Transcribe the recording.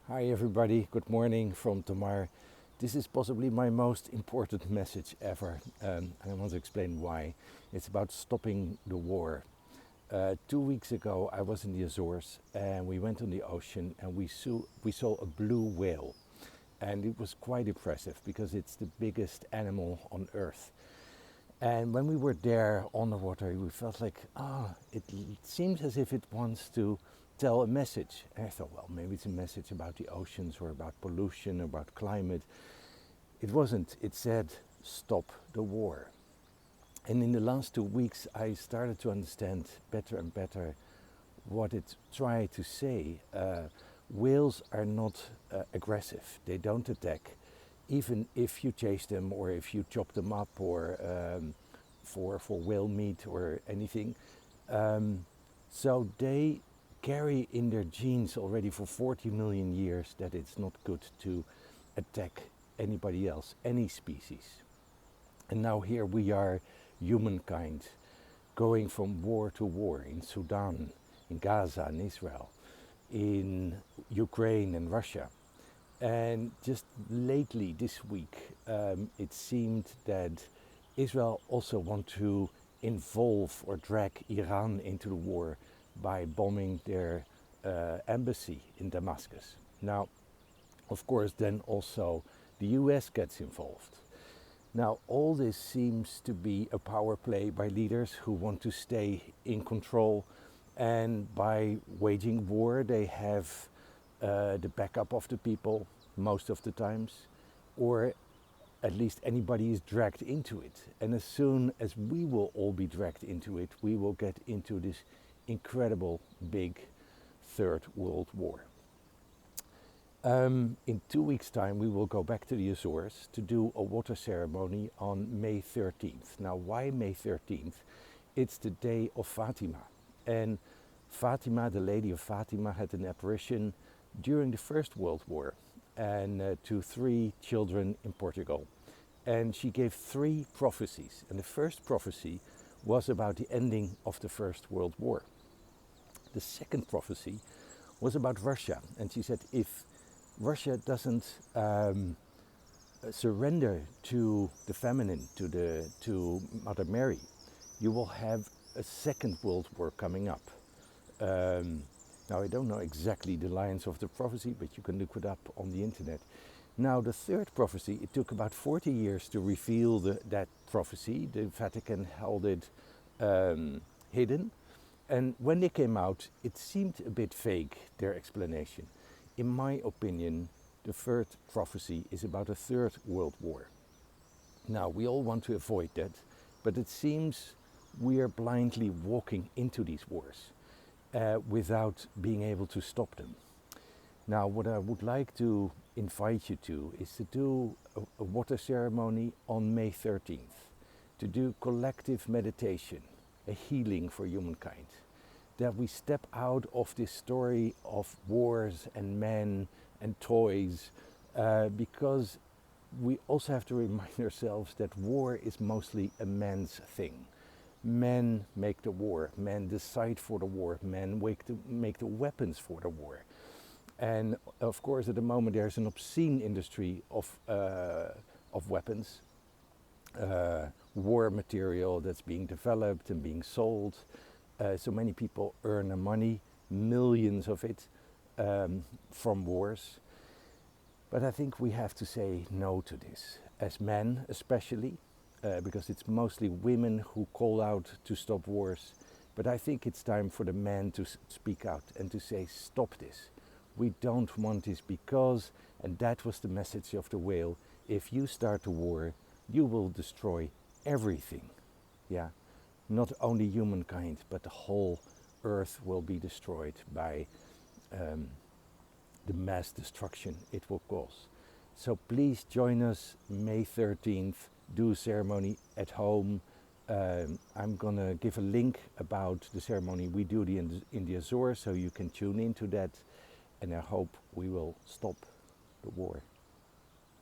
Hi everybody, good morning from Tamar. This is possibly my most important message ever, and I want to explain why. It's about stopping the war. 2 weeks ago I was in the Azores and we went on the ocean and we saw a blue whale. And it was quite impressive because it's the biggest animal on earth. And when we were there on the water, we felt like, it seems as if it wants to tell a message. And I thought, well, maybe it's a message about the oceans or about pollution, or about climate. It wasn't. It said, stop the war. And in the last 2 weeks, I started to understand better and better what it tried to say. Whales are not aggressive. They don't attack, even if you chase them or if you chop them up or for whale meat or anything. So they carry in their genes already for 40 million years that it's not good to attack anybody else, any species. And now here we are, humankind, going from war to war in Sudan, in Gaza and Israel, in Ukraine and Russia. And just lately this week, it seemed that Israel also want to involve or drag Iran into the war by bombing their embassy in Damascus. Now, of course, then also the US gets involved. Now, all this seems to be a power play by leaders who want to stay in control, and by waging war, they have the backup of the people most of the times, or at least anybody is dragged into it. And as soon as we will all be dragged into it, we will get into this incredible big Third World War. In 2 weeks' time, we will go back to the Azores to do a water ceremony on May 13th. Now, why May 13th? It's the day of Fatima. And Fatima, the Lady of Fatima, had an apparition during the First World War and to 3 children in Portugal. And she gave 3 prophecies. And the first prophecy was about the ending of the First World War. The second prophecy was about Russia. And she said, if Russia doesn't surrender to the feminine, to Mother Mary, you will have a second world war coming up. Now, I don't know exactly the lines of the prophecy, but you can look it up on the internet. Now, the third prophecy, it took about 40 years to reveal that prophecy. The Vatican held it hidden. And when they came out, it seemed a bit vague, their explanation. In my opinion, the third prophecy is about a third world war. Now, we all want to avoid that, but it seems we are blindly walking into these wars without being able to stop them. Now, what I would like to invite you to is to do a water ceremony on May 13th, to do collective meditation, a healing for humankind. That we step out of this story of wars and men and toys, because we also have to remind ourselves that war is mostly a man's thing. Men make the war, men decide for the war, men make the weapons for the war. And of course, at the moment, there's an obscene industry of weapons, war material that's being developed and being sold. So many people earn money, millions of it, from wars. But I think we have to say no to this, as men especially, because it's mostly women who call out to stop wars. But I think it's time for the men to speak out and to say, stop this. We don't want this because, and that was the message of the whale, if you start a war, you will destroy everything. Yeah. Not only humankind, but the whole earth will be destroyed by the mass destruction it will cause. So please join us May 13th, do a ceremony at home. I'm gonna give a link about the ceremony we do in the Azores, so you can tune into that, and I hope we will stop the war.